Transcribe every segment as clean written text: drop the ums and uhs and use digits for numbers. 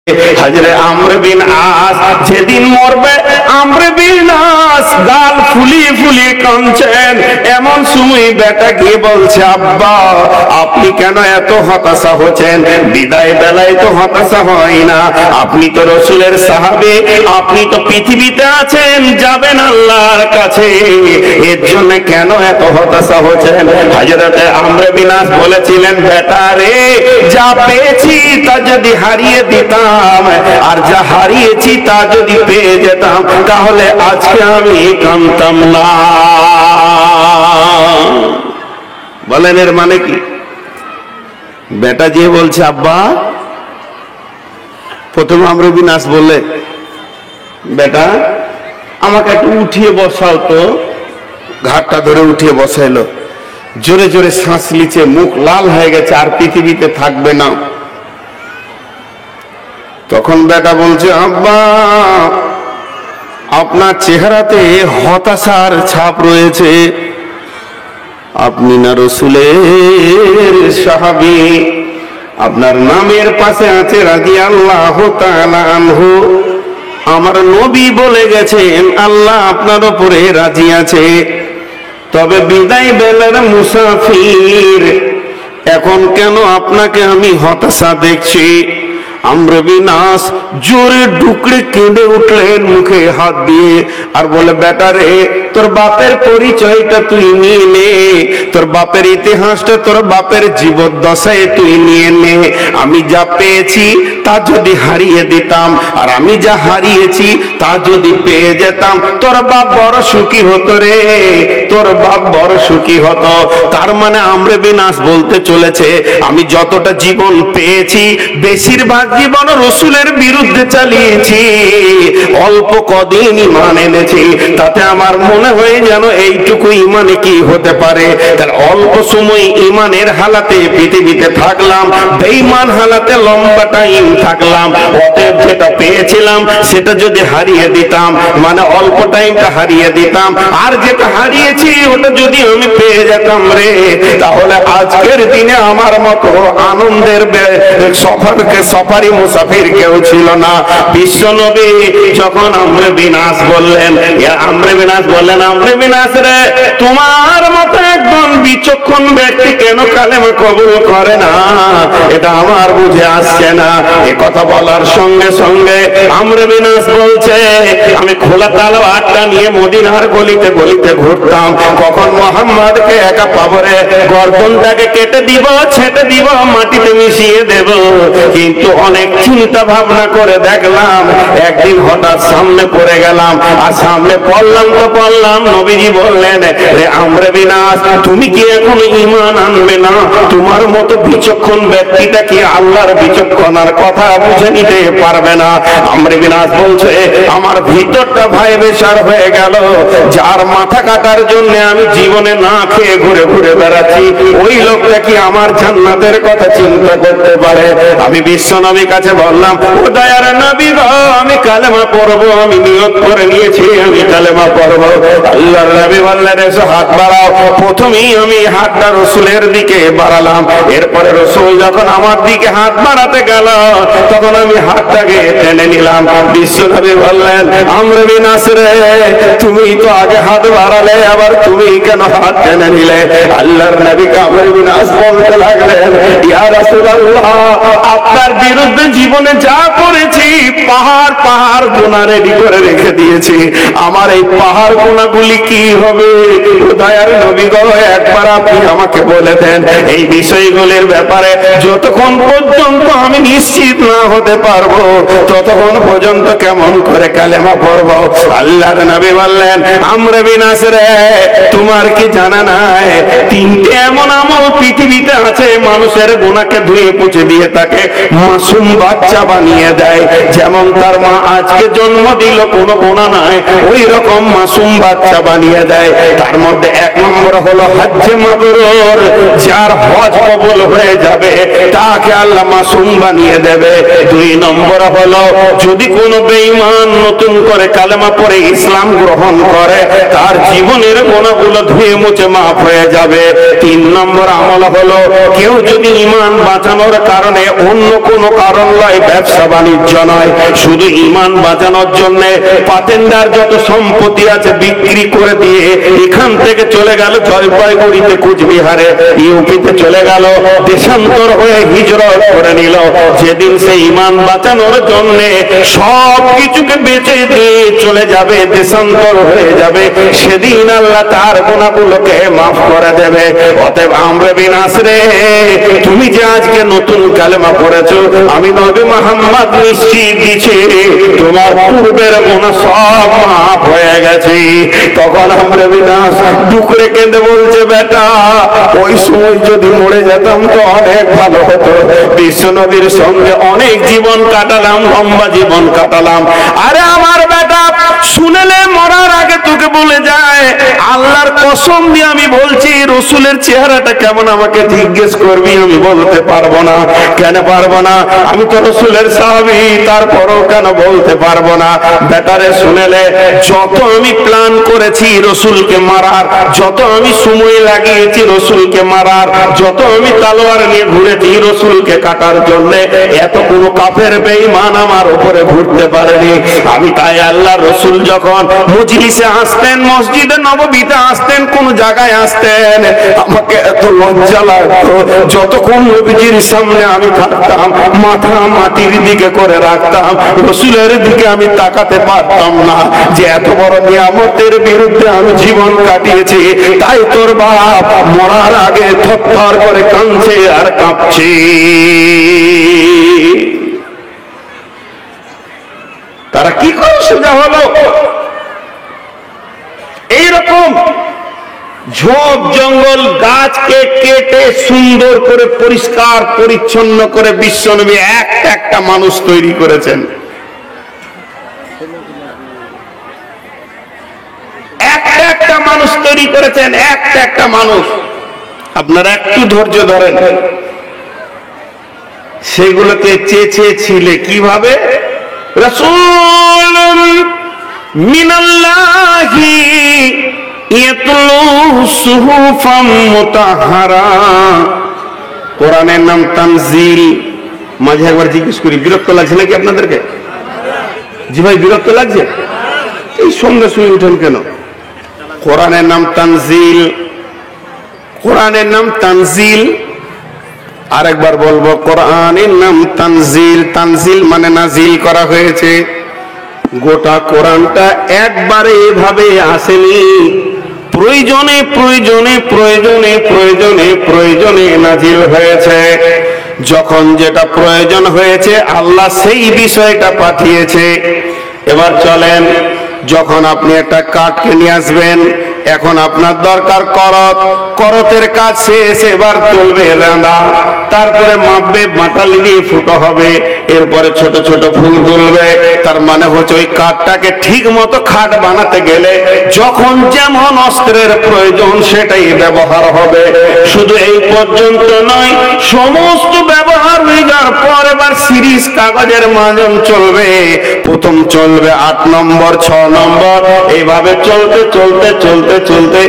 হযরত আমর বিন আস যেদিন মরবে, আমর বিন আস গাল ফুলিয়ে ফুলিয়ে কাঁদছেন। এমন সময় বেটা গিয়ে বলছে, আব্বা আপনি কেন এত হতাশা হচ্ছেন? বিদায় বেলায় তো হতাশা হয় না, আপনি তো রাসূলের সাহাবী, আপনি তো পৃথিবীতে আছেন, যাবেন আল্লাহর কাছে, এর জন্য কেন এত হতাশা হচ্ছেন? হযরত আমর বিন আস বলেছিলেন, বেটা রে, যা পেয়েছি তা যদি হারিয়ে দিতাম, আর যা হারিয়েছি তা যদি পেয়ে যেতাম, তাহলে আজকে আমি কাঁদতাম না। বলেন এর মানে কি? বেটা যে বলছে, আব্বা, প্রথম আমর বিন আস বললে, বেটা আমাকে একটু উঠিয়ে বসাও তো। ঘাটটা ধরে উঠিয়ে বসাইলো, জোরে জোরে শ্বাস নিচ্ছে, মুখ লাল হয়ে গেছে, আর পৃথিবীতে থাকবে না। তখন বেটা বলছে, আব্বা আপনার চেহারাতে হতাশার ছাপ রয়েছে, আপনি না রাসূলের সাহাবী, আপনার নামের পাশে আছে রাদিয়াল্লাহু তাআলা আনহু। আমার নবী বলে গেছেন আল্লাহ আপনার উপরে রাজি আছে। তবে বিদায় বেলার মুসাফির, এখন কেন আপনাকে আমি হতাশা দেখছি? আমর বিন আস জোরে ডুকরে কেঁদে উঠলেন, মুখে হাত দিয়ে, আর বলে, বেটা রে, তোর বাপের পরিচয়টা তুই নিয়ে নে, তোর বাপের ইতিহাসটা, তোর বাপের জীবদ্দশায় তুই নিয়ে নে। আমি যা পেয়েছি তা যদি হারিয়ে দিতাম, আর আমি যা হারিয়েছি তা যদি পেয়ে যেতাম, তোর বাপ বড় সুখী হতো রে, তোর বাপ বড় সুখী হতো। তার মানে আমর বিন আস বলতে চলেছে, আমি যতটা জীবন পেয়েছি, বেশিরভাগ জীবন রাসূলের বিরুদ্ধে চালিয়েছি, অল্প কদিন ঈমান এনেছি, তাতে আমার মনে হয় যেন এইটুকু ঈমানে কি হতে পারে। তার অল্প সময় ঈমানের হালাতে পৃথিবীতে থাকলাম, বেঈমান হালাতে লম্বা টাইম থাকলাম, অতএব যেটা পেয়েছিলাম সেটা যদি হারিয়ে দিতাম, মানে অল্প টাইমটা হারিয়ে দিতাম, আর যেটা হারিয়েছি ওটা যদি আমি পেয়ে যেতাম রে, তাহলে আজকের দিনে আমার মতো আনন্দের সফারি মুসাফির কেউ ছিল না। বিশ্ব নবী যখন আমর বিন আস বললেন, আমর বিন আস রে, তোমার মতো একজন বিচক্ষণ ব্যক্তি কেন কালেমা কবুল করে না, এটা আমার বুঝে আসছে না। এ কথা বলার সঙ্গে সঙ্গে আমর বিন আস বলছে, আমি খোলা তালওয়ারটা নিয়ে মদিনার গলিতে গলিতে ঘুরতাম, কখন মুহাম্মদকে একা পাবরে গর্দনটাকে কেটে দিব, ছেটে দিব, মাটিতে মিশিয়ে দেব। কিন্তু অনেক চিন্তা ভাবনা করে দেখলাম, একদিন হঠাৎ সামনে পড়ে গেলাম, আর সামনে পড়লাম তো পড়লাম, নবীজি বললেন, রে আমর বিন আস, তুমি কি এখন ঈমান আনবে না? তোমার মতো বিচক্ষণ ব্যক্তিটা কি আল্লাহর বিচক্ষণার কথা বুঝে নিতে পারবে না? আমর বিন আস বলছে, আমার ভিতরটা ভয়ে বেসার হয়ে গেল, যার মাথা কাটার জন্য আমি জীবনে না খেয়ে ঘুরে ঘুরে বেড়াচ্ছি, ওই লোকটা কি আমার জান্নাতের কথা চিন্তা করতে পারে? আমি বিশ্ব নবীর কাছে বললাম, ও দয়ার নবী গো, আমি কালেমা পড়বো, আমি নিয়ত করে নিয়েছি আমি কালেমা পড়বো। আল্লাহর নবী বললেন, এসো হাত বাড়াও। প্রথমেই আমি হাতটা রাসূলের দিকে বাড়ালাম, এরপরে রাসূল যখন আমার দিকে হাত বাড়াতে গেল, তখন আমি হাতটাকে টেনে নিলাম। বিশ্ব নবী বললেন, আমর বিন আস রে, তুমি তো আগে হাত বাড়ালে, আবার তুমি কেন হাত টেনে নিলে? আল্লাহর নবী আমর বিন আস বলতে লাগলেন, ইয়া রাসূলুল্লাহ, আপনার বিরুদ্ধে জীবনে যা করেছি, পাহাড় পাহাড় গুনাহ রেডি করে রেখে দিয়েছি, আমার এই পাহাড় গুনাহগুলি কি হবে? দয়ার নবী গো, একবার আপনি আমাকে বলে দেন এই বিষয়গুলির ব্যাপারে, যতক্ষণ পর্যন্ত আমি নিশ্চিত না হতে পারবো, ততক্ষণ পর্যন্ত কেমন করে কালেমা পড়বো? আল্লাহর নবী বললেন, আমর বিন আস রে, তোমার কি জানা নাই, তিনটে এমন আমল পৃথিবীতে আছে, মানুষের গুনাহকে ধুয়ে মুছে দিয়ে তাকে মাসুম বাচ্চা বানিয়ে দেয়। যেমন তার মা আজকে জন্ম দিল, কোনো গুনাহ নাই, ওই রকম মাসুম বাচ্চা বানিয়ে দেয়। তার মধ্যে এক নম্বর হলো হজ্জে মাবরুর, যার হজ কবুল হয়ে যাবে তাকে আল্লাহ মাসুম বানিয়ে দেবে। দুই নম্বর হলো যদি কোনো বেঈমান নতুন করে কালেমা পড়ে ইসলাম গ্রহণ করে তার জীবনের গুনাহগুলো ধুয়ে মুছে মাফ হয়ে যাবে। তিন নম্বর আমল হলো কেউ যদি ঈমান বাঁচানোর কারণে অন্য কোনো কারণ নয়, ব্যবসা বাণিজ্য নয়, শুধু ঈমান বাঁচানোর জন্য পাতেন্দার যত সম্পত্তি আছে বিক্রি করে দিয়ে এখান থেকে চলে গেল জলপাইগুড়িতে, কুচবিহারে, ইউপিতে চলে গেল, দেশান্তর হয়ে হিজরত করে নিল, যেদিন সে ঈমান বাঁচানোর জন্য সব কিছুকে বেচে দিয়ে চলে যাবে, দেশান্তর হয়ে যাবে, সেদিন আল্লাহ তার গুনাহগুলোকে মাফ করে দেবে। অতএব আমর বিন আস রে, তুমি যে আজকে নতুন কালেমা পড়েছো, আমি নবী মুহাম্মদ নিশ্চিত দিচ্ছি তোমার পূর্বের গুনাহ সব মাফ হয়ে গেছে। তখন আমর বিন আস ডুকরে কেঁদে বলছে, বেটা ওই সময় যদি মরে যেতাম তো অনেক ভালো হতো, বিশ্ব নবীর সঙ্গে অনেক জীবন কাটালাম, লম্বা জীবন কাটালাম। আরে আমার বেটা শুনেলে মরার আগে তোকে বলে যায়, আল্লাহর কসম দিয়ে আমি বলছি রসুলের চেহারাটা কেমন আমাকে জিজ্ঞেস করবি, আমি বলতে পারবো না। কেন পারবো না? আমি তো রসুলের সাহাবী, তারপরও কেন বলতে পারবো না? বেটারে শুনেলে যত আমি প্ল্যান করেছি রসুলকে মারার, যত আমি সময় লাগিয়েছি রসুলকে মারার, যত আমি তালোয়ার নিয়ে ঘুরেছি রসুলকে কাটার জন্য, এত কোনো কাফের বেঈমান আমার উপরে ঘুরতে পারেনি। আমি তাই আল্লাহ রসুল যখন মজলিসে আসতেন, মসজিদে নববীতে আসতেন, কোন জায়গায় আসতেন, আমাকে এত লজ্জা লাগতো, যতক্ষণ নবীজির সামনে আমি থাকতাম মাথা মাটির দিকে করে রাখতাম, রসুলের দিকে আমি তাকাতে পারতাম না, যে এত বড় নিয়ামতের বিরুদ্ধে আমি জীবন কাটিয়েছি। তাই তোর বাপ মরার আগে থরথর করে কাঁদছে আর কাঁপছে। তারা কি করে সোজা হলো? এইরকম ঝোপ জঙ্গল গাছকে কেটে সুন্দর করে পরিষ্কার পরিচ্ছন্ন করে বিশ্বনবী একটা একটা মানুষ তৈরি করেছেন। একটা একটা মানুষ তৈরি করেছেন, একটা একটা মানুষ। আপনারা একটু ধৈর্য ধরেন, সেগুলোকে চেয়ে ছিলে কিভাবে? রাসূল মিনাল্লাহি ইয়াতলু সুহুফাম মুতাহহারা, কোরআনের নাম তানজিল। মাঝে একবার জিজ্ঞেস করি, বিরক্ত লাগছে নাকি আপনাদেরকে? জি ভাই, বিরক্ত লাগছে? এই সন্ধ্যা শুয়ে উঠেন কেন? কোরআনের নাম তানজিল, কোরআনের নাম তানজিল। আরেকবার বলবো, কোরআনের নাম তানজিল। তানজিল মানে নাজিল করা হয়েছে। গোটা কোরআনটা একবারে এভাবে আসেনি, প্রয়োজনে প্রয়োজনে প্রয়োজনে প্রয়োজনে প্রয়োজনে নাজিল হয়েছে। যখন যেটা প্রয়োজন হয়েছে আল্লাহ সেই বিষয়টা পাঠিয়েছে। এবার চলেন, যখন আপনি একটা কাঠকে নিয়ে আসবেন, এখন আপনার দরকার করত, করতের কাজ শেষ, এবার তুলবে রাঁধা, তারপরে মাপবে, মাটালি দিয়ে ফুটো হবে, এরপরে ছোট ছোট ফুল তুলবে। তার মানে হচ্ছে ওই কাঠটাকে ঠিক মতো খাট বানাতে গেলে যখন যেমন অস্ত্রের প্রয়োজন সেটাই ব্যবহার হবে। শুধু এই পর্যন্ত নয়, সমস্ত ব্যবহার হয়ে যাওয়ার পর এবার সিরিজ কাগজের মাজন চলবে। প্রথম চলবে 8 নম্বর, 6 নম্বর, এইভাবে চলতে চলতে চলতে চলতে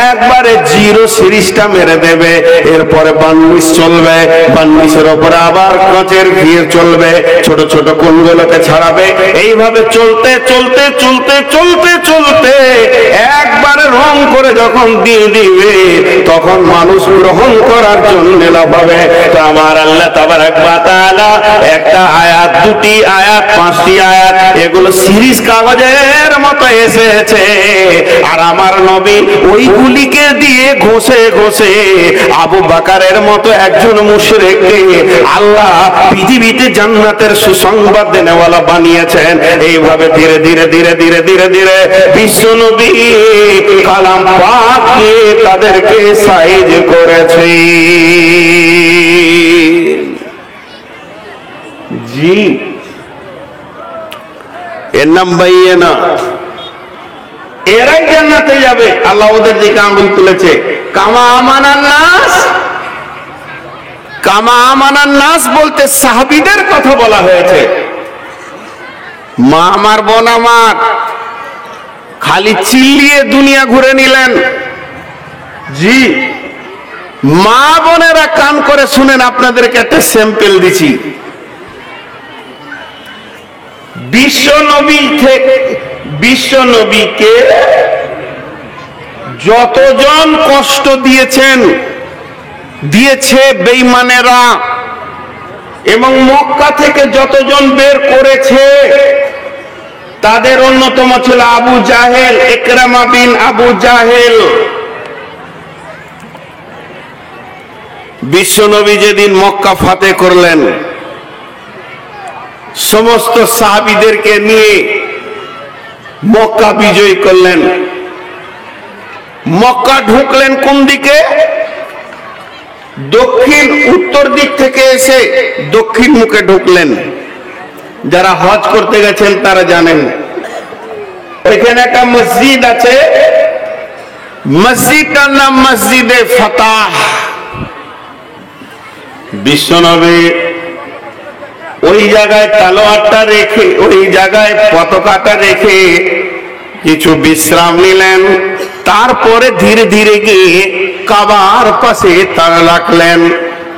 একবারে জিরো সিরিজটা মেরে দেবে। এরপরে 42 চলবে, 42-এর ওপরে আবার কাঁচের ভিড় চলবে, ছোট ছোট কোণগুলোকে ছাড়াবে। এইভাবে চলতে চলতে চলতে চলতে চলতে একবারে রং করে যখন দিয়ে দিবে, তখন মানুষ গ্রহণ করার জন্য লাভাবে। তো আমার আল্লাহ তাবারাক ওয়া তাআলা একটা আয়াত, দুটি আয়াত, 5টি আয়াত, এগুলো সিরিজ কাগজের মতো এসেছে। আর আমার নবী ওইগুলিকে দিয়ে ঘষে ঘষে আবু বকরের মতো একজন মুশরিককে আল্লাহ পৃথিবীতে জান্নাতের সুসংবাদ দেনেওয়ালা বানিয়েছেন। এইভাবে ধীরে ধীরে ধীরে ধীরে ধীরে ধীরে বিশ্ব নবী কালাম পাক দিয়ে তাদেরকে সাইজ করেছে। জি, এর নাম বাইয়ানা। এরাই জান্নাতে যাবে। আল্লাহ ওদের দিকে আঙ্গুল তুলেছে। কামা আমানান নাস, কামা আমানান নাস বলতে সাহাবীদের কথা বলা হয়েছে। মা আমার, বোন আমার, খালি চিল্লিয়ে দুনিয়া ঘুরে নিলেন। জি মা বোনেরা কান করে শুনেন, আপনাদেরকে একটা স্যাম্পল দিছি। বিশ্ব নবীকে যতজন কষ্ট দিয়েছে বেঈমানেরা, এবং মক্কা থেকে যতজন বের করেছে তাদের অন্যতম ছিল আবু জাহেল, ইকরামা বিন আবু জাহেল। বিশ্বনবী যেদিন মক্কা ফাতে করলেন, সমস্ত সাহাবীদেরকে নিয়ে মক্কা বিজয় করলেন। মক্কা ঢুকলেন কোন দিকে? দক্ষিণ উত্তর দিক থেকে এসে দক্ষিণ মুখে ঢুকলেন। যারা হজ করতে গেছেন তারা জানেন, এখানে একটা মসজিদ আছে, মসজিদটার নাম মসজিদে ফাতাহ। বিশ্বনবী ওই জায়গায় তালোয়ারটা রেখে, ওই জায়গায় পতাকাটা রেখে কিছু বিশ্রাম নিলেন। তারপরে ধীরে ধীরে গিয়ে কাবার পাশে তারা রাখলেন।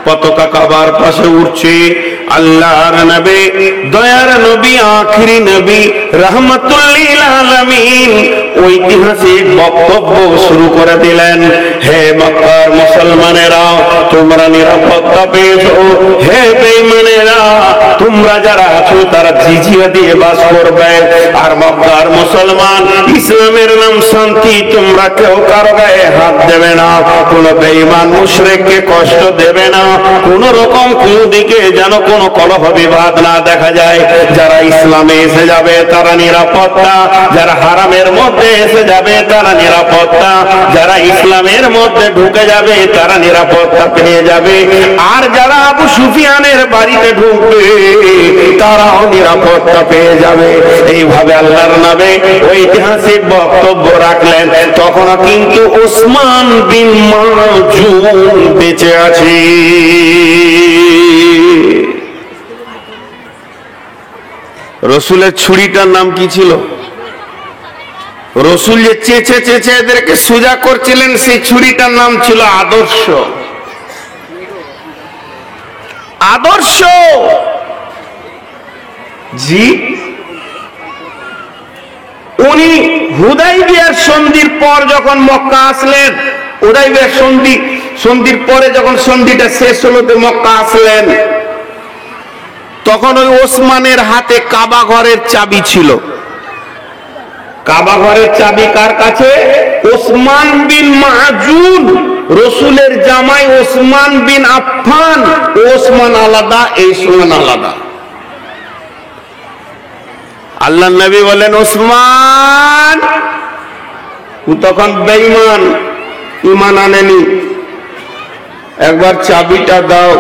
পতাকা কাবার পাশে উঠছে। আল্লাহর নবী, দয়ার নবী, আখিরি নবী, রাহমাতুল লিল আলামিন ঐতিহাসিক বক্তব্য শুরু করে দিলেন। হে মক্কার মুসলমানেরা, তোমরা নিরাপত্তা পেয়েছো। হে বেঈমানেরা, তোমরা যারা আছো তারা জিজিয়া দিয়ে বাস করবে। আর মক্কার মুসলমান, ইসলামের নাম শান্তি, তোমরা কেউ কারো গায়ে হাত দেবে না, কোন বেঈমান মুশরিককে কষ্ট দেবে না, কোন রকম কোন দিকে যেন কোন কলহ বিবাদ না দেখা যায়। যারা ইসলামে এসে যাবে তারা নিরাপত্তা, যারা হারামের মধ্যে এসে যাবে তারা নিরাপত্তা, যারা ইসলামের মধ্যে ঢুকে যাবে তারা নিরাপত্তা পেয়ে যাবে। আর যারা আবু সুফিয়ানের বাড়িতে ঢুকবে তারাও নিরাপত্তা পেয়ে যাবে। এইভাবে আল্লাহর নবী ঐতিহাসিক বক্তব্য রাখলেন। তখন কিন্তু ওসমান বিন মাজুন বেঁচে আছে। রসুলের ছুরিটার নাম কি ছিল? রসুল যে চেঁচে চেঁচে এদেরকে সোজা করছিলেন, সেই ছুরিটার নাম ছিল আদর্শ। আদর্শ। জি উনি হুদাইবিয়ার সন্ধির পর যখন মক্কা আসলেন, হুদাইবিয়ার সন্ধির পরে যখন সন্ধিটা শেষ হলো, মক্কা আসলেন, তখন ওই ওসমানের হাতে কাবা ঘরের চাবি ছিল। কাবা ঘরের চাবি কার কাছে? ওসমান বিন মাজুন, রসুলের জামাই ওসমান বিন আফফান। ওসমান আলাদা, এই ওসমান আলাদা। আল্লাহ নবী বলেন, ওসমান, ও তখন বেঈমান, ঈমান আনেনি, একবার চাবিটা দাও,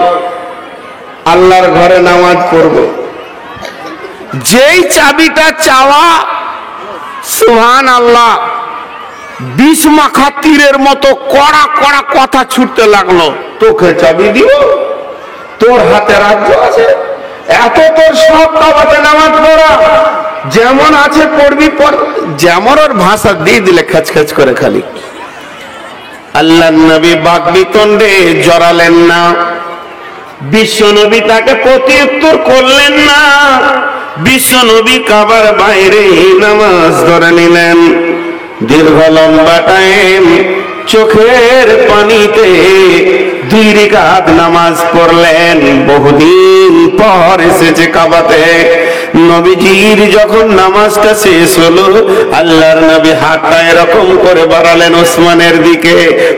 আল্লাহর ঘরে নামাজ পড়ব। যেই চাবিটা চাওয়া, সুবহানাল্লাহ, বিষ মাখা তীরের মতো কড়া কড়া কথা ছুটতে লাগলো। তোকে চাবি দিব? তোর হাতে রাজ্য আছে, এত তোর সব কাবাতে নামাজ পড়া, যেমন আছে পড়বি পড়, যেমন ওর ভাষা দিয়ে দিলে খাচখাচ করে খালি। আল্লাহ নবী বাকবিতণ্ডে জড়ালেন না, বিশ্বনবী তাকে প্রত্যুত্তর করলেন না। বিশ্বনবী কাবার বাইরে নামাজ ধরে নিলেন। দীর্ঘ লম্বা টাইম চোখের পানিতে 2 রাকাত নামাজ পড়লেন। বহুদিন পর এসেছে কাবাতে। নবীজির যখন নামাজটা শেষ হলো, আল্লাহর নবী হাতটা এরকম করে বাড়ালেন ওসমানের দিকে।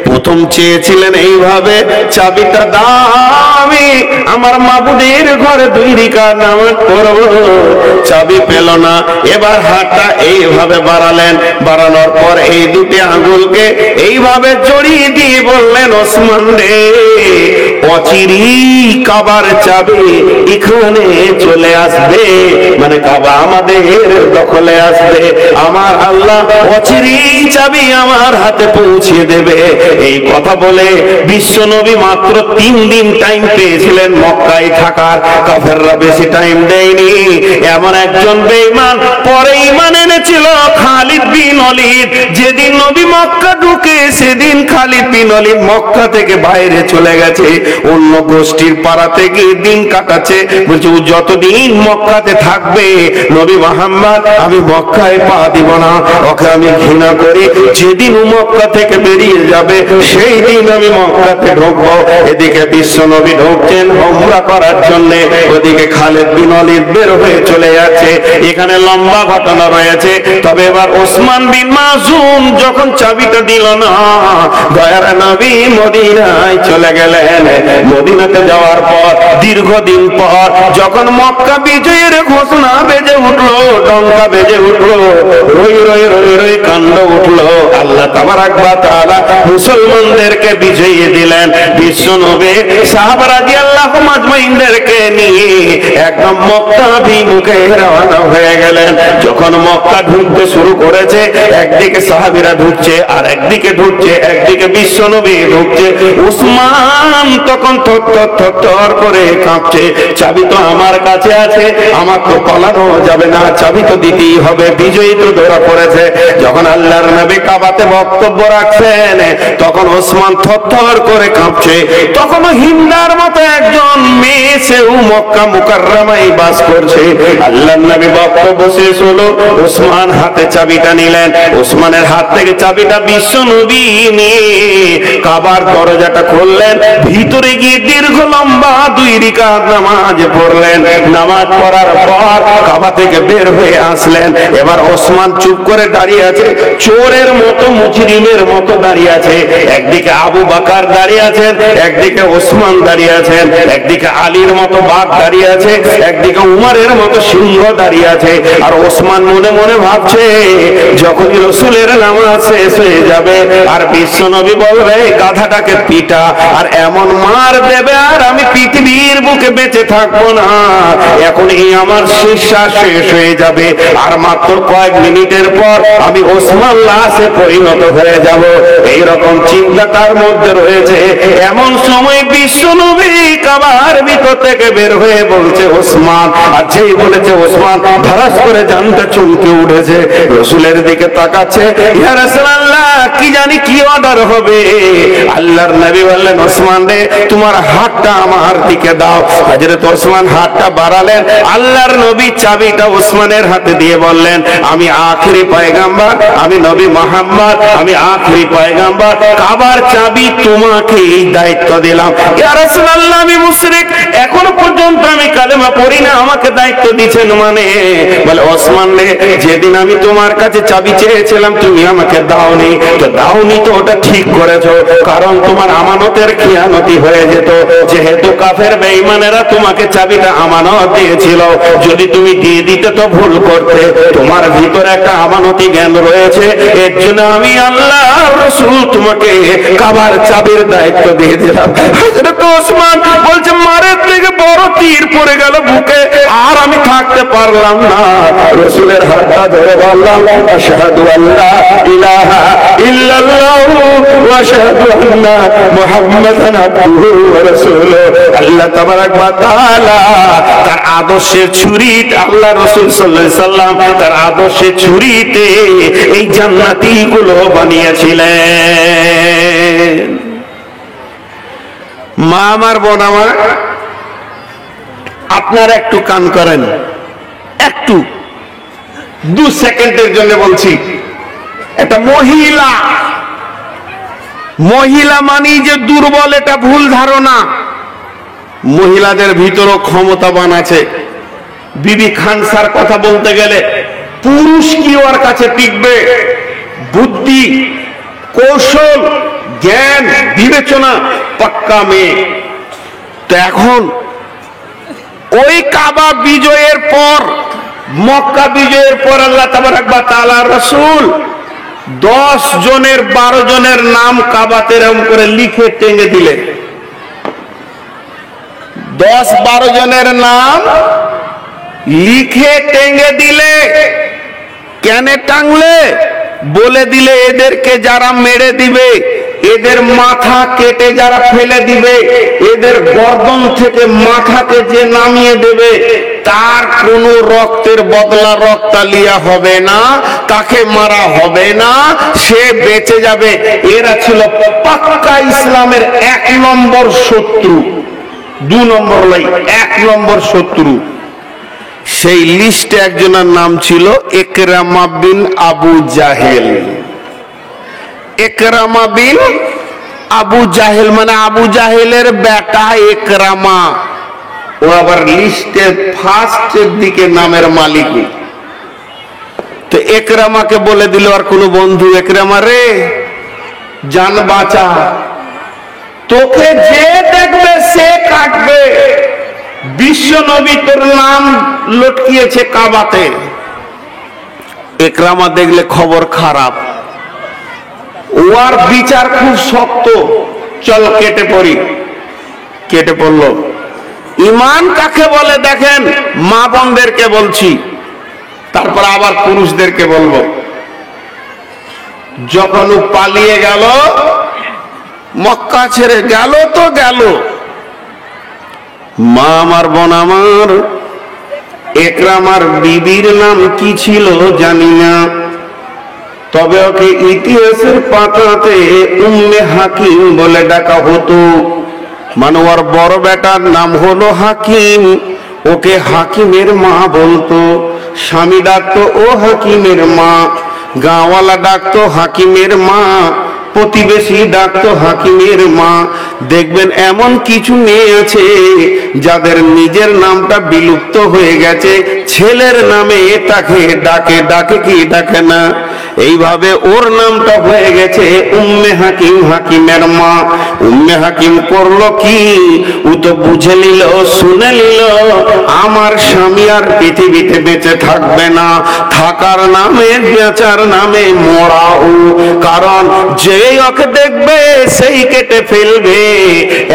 প্রথম চেয়েছিলেন এইভাবে, চাবিটা দাও, আমি আমার মাবুদের ঘরে 2 রাকাত নামাজ পড়ব। চাবি পেল না। এবার হাতটা এইভাবে বাড়ালেন। বাড়ানোর পর এই 2টি আঙ্গুলকে এইভাবে জড়িয়ে দিয়ে বললেন, ওসমান রে, ও অচিরেই কাবার চাবি এখানে চলে আসবে, মানে কাবা আমাদের দখলে আসবে। আমার আল্লাহ অচিরেই চাবি আমার হাতে পৌঁছে দেবে। এই কথা বলে বিশ্ব নবী মাত্র 3 দিন টাইম পেয়েছিলেন মক্কায় থাকার। কাফেররা বেশি টাইম দেয়নি। এমন একজন বেঈমান পরে ঈমান এনেছিল, খালিদ বিন ওলীদ। যেদিন নবী মক্কা ঢুকে সেদিন খালিদ বিন ওলীদ মক্কা থেকে বাইরে চলে গেছে, অন্য গোষ্ঠীর পাড়াতে গিয়ে দিন কাটাচ্ছে। বলছে ও যতদিন মক্কাতে থাকবে নবী মুহাম্মদ আমি মক্কায় পা দিব না, ওকে আমি ঘৃণা করি। যেদিন ও মক্কা থেকে বেরিয়ে যাবে সেই দিন আমি মক্কাতে ঢুকবো। এদিকে বিশ্ব নবী ঢুকছেন উমরা করার জন্য, ওদিকে খালিদ বিন ওলীদ বের হয়ে চলে যাচ্ছে। এখানে লম্বা ঘটনা রয়েছে। তবে এবার ওসমান বিন মাযুন যখন চাবিটা দিল না, দয়ার নবী মদিনায় চলে গেলেন। মদিনাতে যাওয়ার পর দীর্ঘদিন পর যখন মক্কা বিজয়ের ঘোষণা বেজে উঠলো, ডঙ্কা বেজে উঠলো, রই রই রই রই কাণ্ড উঠলো, আল্লাহ তাবারাক ওয়া তাআলা মুসলমানদেরকে বিজয়ী দিলেন। বিশ্ব নবী সাহাবা রাদিয়াল্লাহু আজমাইনদেরকে নিয়ে একদম মক্কা অভিমুখে রওনা হয়ে গেলেন। যখন মক্কা ঢুকতে শুরু করেছে, একদিকে সাহাবীরা ঢুকছে আর একদিকে ঢুকছে, একদিকে বিশ্ব নবী ঢুকছে। উসমান তখন থর করে কাঁপছে, চাবি তো আমার কাছে আছে, আমার তো পালানো যাবে না, চাবি তো দিতেই হবে, বিজয়ী তো ধরা পড়েছে। যখন আল্লাহর নবী কাবাতে বক্তব্য রাখছেন তখন ওসমান থর করে কাঁপছে। তখন হিন্দার মতো একজন মেয়ে সেও মক্কা মুকাররমায় বাস করছে। আল্লাহর নবী বক্তব্য শেষ হলো, ওসমান হাতে চাবিটা নিলেন। ওসমানের হাত থেকে চাবিটা বিশ্ব নবী নিয়ে কাবার দরজাটা খুললেন। ভিতরে গিয়ে দীর্ঘ লম্বা 2 রাকাত নামাজ পড়লেন। নামাজ পড়ার পর কাবা থেকে বের হয়ে আসলেন। এবার ওসমান চুপ করে দাঁড়িয়ে আছে, চোরের মতো মুজরিমের মতো দাঁড়িয়ে আছে। একদিকে আবু বকর দাঁড়িয়ে আছেন, একদিকে ওসমান দাঁড়িয়ে আছেন, একদিকে আলীর মতো বাঘ দাঁড়িয়ে আছে, একদিকে উমরের মতো সিংহ দাঁড়িয়ে আছে। আর ওসমান মনে মনে ভাবছে যখনই রাসূলের নামাজ শেষ হয়ে যাবে আর বিশ্ব নবী বলবে গাধাটাকে পিটা, আর এমন মার দেবে আর আমি পৃথিবীর বুকে বেঁচে থাকবো না, এখনই আমার শ্বাস শেষ হয়ে যাবে, আর মাত্র কয়েক মিনিটের পর আমি ওসমান লাশে পরিণত হয়ে যাব। এইরকম চিন্তা তার মধ্যে রয়েছে। এমন সময় বিশ্ব নবী কাবার ভিতর থেকে বের হয়ে বলছে ওসমান, আর যেই বলেছে ওসমান ধরাস করে জানটা চমকে উঠেছে, রাসূলের দিকে তাকাচ্ছে। ইয়া রাসূলুল্লাহ কি জানি কি অর্ডার হবে। আল্লাহর নবী বললেন ওসমান রে তোমার হাতটা আমার দিকে দাও। হযরত ওসমান হাতটা বাড়ালেন। আল্লাহর নবী চাবিটা ওসমানের হাতে দিয়ে বললেন আমি আখেরি পয়গম্বর, আমি নবী মুহাম্মদ, আমি আখেরি পয়গম্বর, কাবার চাবি তোমাকে এই দায়িত্ব দিলাম। ইয়া রাসূলুল্লাহ আমি মুশরিক, এখনো পর্যন্ত আমি কালেমা পড়ি না, আমাকে দায়িত্ব দিয়েছেন মানে? বলে ওসমান রে যেদিন আমি তোমার কাছে চাবি চেয়েছিলাম তুমি আমাকে দাওনি, তো দাওনি তো ওটা ঠিক করেছো, কারণ তোমার আমানতের খিয়ানতি হয়ে যেত। যেহেতু কাফের বেঈমানেরা তোমাকে চাবিটা আমানত দিয়েছিল, যদি তুমি দিয়ে দিতে তো ভুল করতে। তোমার ভিতরে একটা আমানতি জ্ঞান রয়েছে, এর জন্য আমি আল্লাহর রাসূল তোমাকে কাবার চাবির দায়িত্ব দিয়ে দিলাম। হযরত ওসমান বলছে মারের থেকে বড় তীর পড়ে গেল বুকে, আর আমি থাকতে পারলাম না। রাসূলের হাতটা ধরে বললাম আশহাদু আল্লা ইলাহা ইল্লাল্লাহু ওয়া আশহাদু আন্না মুহাম্মাদান আবদুহু ওয়া রাসূলুহু। আল্লাহ তাবারাক ওয়া তাআলা তার আদর্শের ছুরিতে, আল্লাহ রাসূল সাল্লাল্লাহু আলাইহি সাল্লাম তার আদর্শের ছুরিতে এই জান্নাতি গুলো বানিয়েছিলেন। মা আমার, বোন আমার, আপনারা একটু কান করেন, একটু 2 সেকেন্ডের জন্য বলছি। একটা মহিলা মানি যে দুর্বল, এটা ভুল ধারণা। মহিলাদের ভিতরও ক্ষমতাবান আছে। বিবি খানসার কথা বলতে গেলে পুরুষ কি ওর কাছে টিকবে? বুদ্ধি, কৌশল, জ্ঞান, বিবেচনা, পাক্কা মেয়ে। তো এখন ওই কাবা বিজয়ের পর, মক্কা বিজয়ের পর আল্লাহ তাবারাক ওয়া তাআলার রাসূল 10 জনের 12 জনের নাম কাবাতে এরকম করে লিখে টেনে দিলেন। 10-12 জনের নাম লিখে টেঙ্গে দিলে, কেন টাঙলে? বলে দিলে এদেরকে যারা মেরে দিবে, এদের মাথা কেটে যারা ফেলে দিবে, এদের গর্দন থেকে মাথাকে যে নামিয়ে দেবে, তার কোনো রক্তের বদলা রক্তালিয়া হবে না, তাকে মারা হবে না, সে বেঁচে যাবে। এরা ছিল পাক্কা ইসলামের 1 নম্বর শত্রু, 2 নম্বর লাই 1 নম্বর শত্রু। সেই লিস্টে একজনের নাম ছিল ইকরামা বিন আবু জাহেল। ইকরামা বিন আবু জাহেল মানে আবু জাহেলের বেটা ইকরামা। ও আবার লিস্টে ফার্স্টের দিকে নামের মালিক। তো ইকরামাকে বলে দিল আর কোন বন্ধু, ইকরামা রে জান বাঁচা, তোকে যে দেখবে সে কাটবে। বিশ্ব নবী তোর নাম লটকিয়েছে কাবাতে। ইকরামা দেখলে খবর খারাপ, ওর বিচার খুব শক্ত, চল কেটে পড়ি। কেটে পড়ল। ঈমান কাকে বলে দেখেন, মা বোনদেরকে বলছি, তারপর আবার পুরুষদেরকে বলবো। যখন ও পালিয়ে গেল, মক্কা ছেড়ে গেল তো গেল। মা আমার, বোন আমার, ইকরামার বিবির নাম কি ছিল জানি না, তবে ওকে ইতিহাসের পাতাতে উম্মে হাকিম বলে ডাকা হতো। মানে ওর বড় বেটার নাম হলো হাকিম, ওকে হাকিমের মা বলতো। স্বামী ডাকতো ও হাকিমের মা, গাঁওয়ালা ডাকতো হাকিমের মা, প্রতিবেশী ডাকতো হাকিমের মা। দেখবেন এমন কিছু মেয়ে আছে যাদের নিজের নামটা বিলুপ্ত হয়ে গেছে, ছেলের নামে তাকে ডাকে, ডাকে কি ডাকে না। এইভাবে ওর নামটা হয়ে গেছে উম্মে হাকিম, হাকিমের মা। উম্মে হাকিম করলো কি, ও তো বুঝে নিল, শুনে নিল আমার স্বামী আর পৃথিবীতে বেঁচে থাকবে না, থাকার নামে বেচার নামে মরাও। কারণ যে ওকে দেখবে সেই কেটে ফেলবে।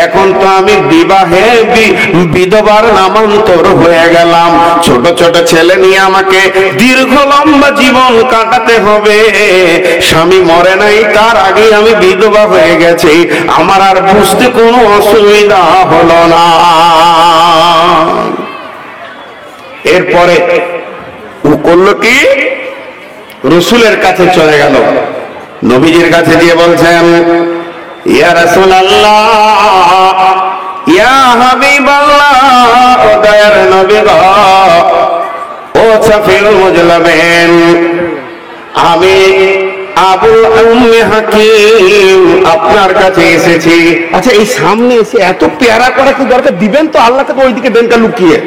এখন তো আমি বিবাহে বিধবার নামান্তর হয়ে গেলাম, ছোট ছোট ছেলে নিয়ে আমাকে দীর্ঘ লম্বা জীবন কাটাতে হবে। স্বামী মরে নাই, তার আগে আমি বিধবা হয়ে গেছি, আমার আর বুঝতে কোনো অসুবিধা হলো না। এরপরে ও করলো কি, রসুলের কাছে চলে গেল, নবীজির কাছে দিয়ে বলছেন, ইয়া রাসূলুল্লাহ, ইয়া হাবিবাল্লাহ, ও দয়ার নবী গো, ও সাফিউল মুজলামিন, আমি আবুল উম্মে হাকিম আপনার কাছে এসেছি। আচ্ছা, এই সামনে এসে এত পেয়ারা করা কি দরকার? দিবেন তো আল্লাহ থেকে ওইদিকে ডেনটা লুকিয়ে।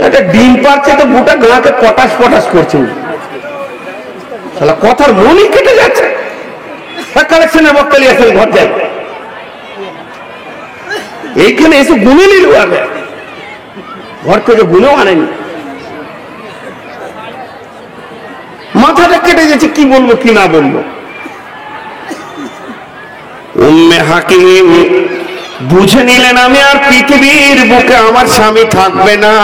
এটা ডিম পাচ্ছে তো গোটা গাঁকে পটাশ পটাশ করছে, কথার মনই কেটে যাচ্ছে। কালেকশনের বক্তালি আছেন ঘর যায়, এইখানে এসে গুনে নিল, আগে ঘর থেকে গুনেও আনেনি। মাথাটা কেটে যাচ্ছে, কি বলবো কি না বলবো। উম্মে হাকিম বুঝে নিলেন আমি আর পৃথিবীর বুকে আমার স্বামী থাকবে না।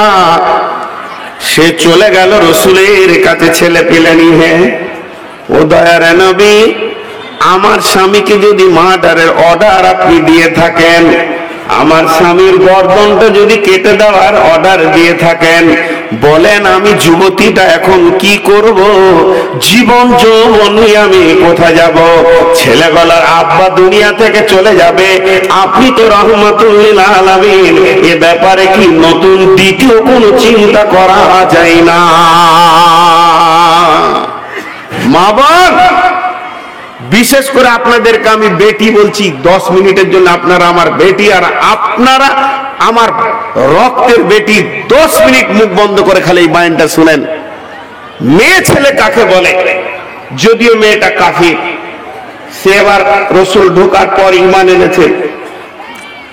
সে চলে গেল রসুলের কাছে ছেলে পেলে নিয়ে, ও দয়ার নবী, আমার স্বামীকে যদি মার্ডারের অর্ডার আপনি দিয়ে থাকেন, আমার স্বামীর গর্দনটা যদি কেটে দেওয়ার অর্ডার দিয়ে থাকেন, বলেন আমি যুবতীটা এখন কি করব? জীবন যৌবন নিয়ে আমি কোথায় যাব? ছেলেবেলার আব্বা দুনিয়া থেকে চলে যাবে, আপনি তো রহমাতুল লিল আলামিন, এ ব্যাপারে কি নতুন দ্বিতীয় কোনো চিন্তা করা যায় না? মা বোন, বিশেষ করে আপনাদেরকে আমি বেটি বলছি, 10 মিনিটের জন্য আপনারা আমার বেটি আর আপনারা আমার রক্তের বেটি। 10 মিনিট মুখ বন্ধ করে খালি এই বায়ানটা শুনেন। মেয়ে ছেলে কাকে বলে? যদিও মেয়েটা কাফির, সে এবার রসুল ঢোকার পর ঈমান এনেছে।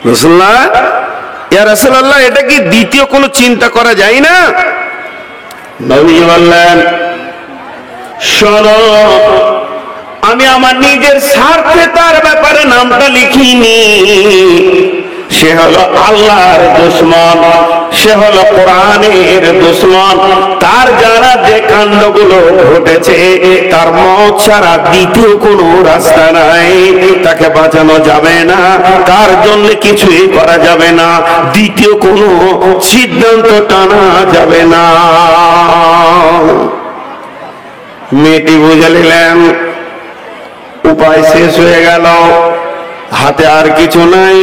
রাসূলুল্লাহ, ইয়া রাসূলুল্লাহ, এটা কি দ্বিতীয় কোনো চিন্তা করা যায় না? নবী বললেন, শোনো, আমি আমার নিজের স্বার্থে তার ব্যাপারে নামটা লিখিনি। সে হলো আল্লাহর দুশমন, সে হলো কোরআনের দুশমন। তার যারা যে কাণ্ডগুলো ঘটেছে তার মত ছাড়া দ্বিতীয় কোনো রাস্তা নাই। তাকে বাঁচানো যাবে না, তার জন্য কিছুই করা যাবে না, দ্বিতীয় কোনো সিদ্ধান্ত টানা যাবে না। মেয়েটি বুঝে নিলেন উপায় শেষ হয়ে গেল, হাতে আর কিছু নাই।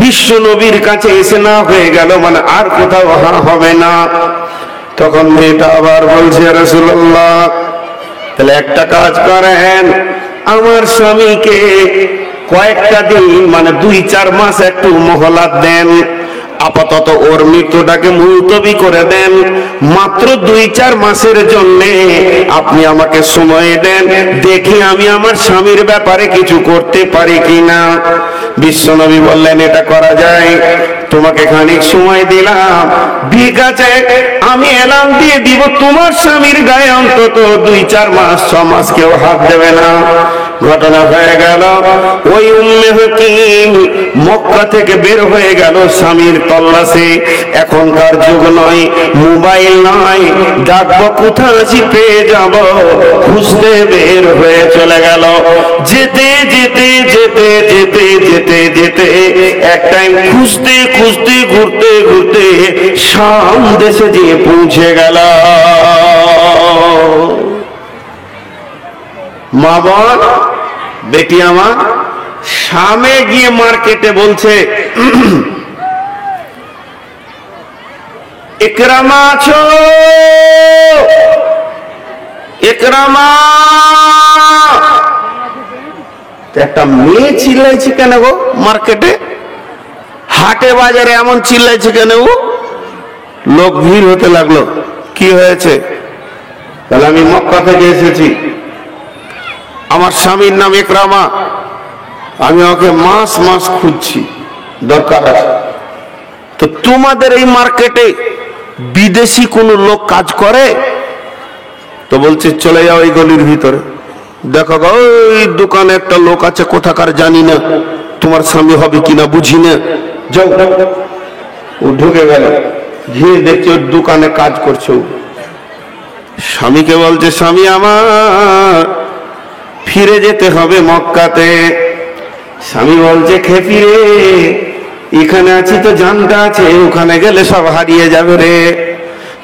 বিশ্ব নবীর কাছে এসে না হয়ে গেল মানে আর কোথাও হবে না। তখন মেয়েটা আবার বলছে, রাসূলুল্লাহ তাহলে একটা কাজ করেন, আমার স্বামীকে কয়েকটা দিন মানে 2-4 মাস একটু মোহলাত দেন, আপাতত ওর মৃত্যুটাকে মুলতবি করে দেন, মাত্র 2-4 মাসের জন্য আপনি আমাকে সময় দেন, দেখি আমি আমার স্বামীর ব্যাপারে কিছু করতে পারি কিনা। বিশ্বনবী বললেন এটা করা যায়, তোমাকে খানিক সময় দিলাম, ঠিক আছে আমি এলান দিয়ে দিব তোমার স্বামীর গায়ে অন্তত 2-4 মাস 6 মাস কেউ হাত দেবে না। ঘটনা হয়ে গেল, ওই উম্মে হাকিম মক্কা থেকে বের হয়ে গেল স্বামীর তল্লাশি। এখনকার যুগ নয়, মোবাইল নয়, ডাকবো কোথায় পেয়ে যাব, খুঁজতে বের হয়ে চলে গেল। যেতে যেতে যেতে যেতে যেতে যেতে এক টাইম খুঁজতে খুঁজতে ঘুরতে ঘুরতে শাম দেশে গিয়ে পৌঁছে গেল। মা বোন বেটি আমার শামে গিয়ে মার্কেটে বলছে, ইকরামা আছো, ইকরামা। একটা মেয়ে চিল্লাইছে কেন গো মার্কেটে, হাটে বাজারে এমন চিল্লাইছে কেন গো? লোক ভিড় হতে লাগলো, কি হয়েছে? তাহলে আমি মক্কা থেকে এসেছি, আমার স্বামীর নাম ইকরামা, আমি ওকে মাস মাস খুঁজছি, দরকার আছে। তো তোমাদের এই মার্কেটে বিদেশি কোন লোক কাজ করে? তো বলছে চলে যাও এই গলির ভিতরে, দেখো গো ওই দোকানে একটা লোক আছে, কোথাকার জানি না, তোমার স্বামী হবে কিনা বুঝি না, যাও। ও ঢুকে গেল, গিয়ে দেখছে ওর দোকানে কাজ করছে। স্বামীকে বলছে, স্বামী আমার ফিরে যেতে হবে মক্কাতে। স্বামী বলছে, খেপি রে, এখানে আছি তো জানটা আছে, ওখানে গেলে সব হারিয়ে যাবে রে।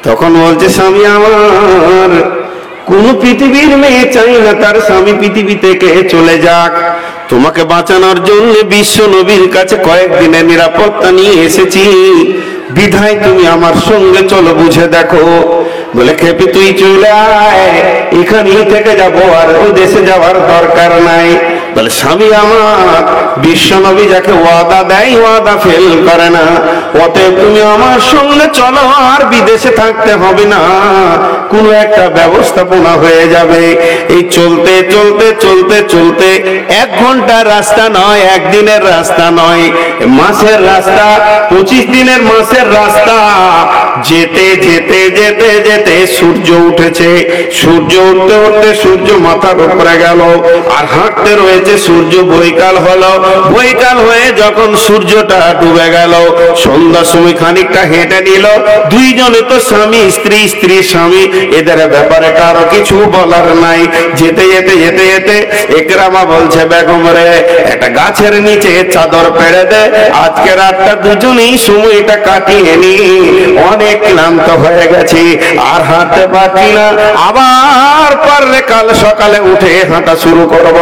তখন বলছে, স্বামী আমার কোন পৃথিবীর মেয়ে চাই না তার স্বামী পৃথিবী থেকে চলে যাক, তোমাকে বাঁচানোর জন্য বিশ্ব নবীর কাছে কয়েকদিনের নিরাপত্তা নিয়ে এসেছি, বিধায় তুমি আমার সঙ্গে চলো, বুঝে দেখো। বলে, খেপি তুই চলে আয়, এখানেই থেকে যাবো, আর ওই দেশে যাওয়ার দরকার নাই। বলে, স্বামী আমার বিশ্ব নবী যাকে ওয়াদা দেয় ওয়াদা ফেল করে না, অতএব তুমি আমার সঙ্গে চলো, আর বিদেশে থাকতে হবে না, কোনো একটা ব্যবস্থাপনা হয়ে যাবে। এই চলতে চলতে চলতে চলতে 1 ঘন্টার রাস্তা নয়, একদিনের রাস্তা নয়, মাসের রাস্তা, 25 দিনের মাসের রাস্তা। যেতে যেতে যেতে যেতে সূর্য উঠেছে, সূর্য উঠতে উঠতে সূর্য মাথার উপরে গেল, আর হাঁটতে রয়েছে সূর্য বৈকাল হলো, বৈকাল হয়ে যখন সূর্যটা ডুবে গেল, সন্ধ্যার সময় খানিকটা হেঁটে নিল। দুইজনে তো স্বামী স্ত্রী, স্ত্রী স্বামী, এদের ব্যাপারে কারো কিছু বলার নাই। যেতে যেতে যেতে যেতে ইকরামা বলছে, বেগম রে, একটা গাছের নিচে চাদর পেড়ে দে, আজকে রাতটা দুজনেই সময়টা কাটিয়ে নি, অনেক ক্লান্ত হয়ে গেছি, আর হাঁটতে পারছি না, আবার পারলে কাল সকালে উঠে হাঁটা শুরু করব।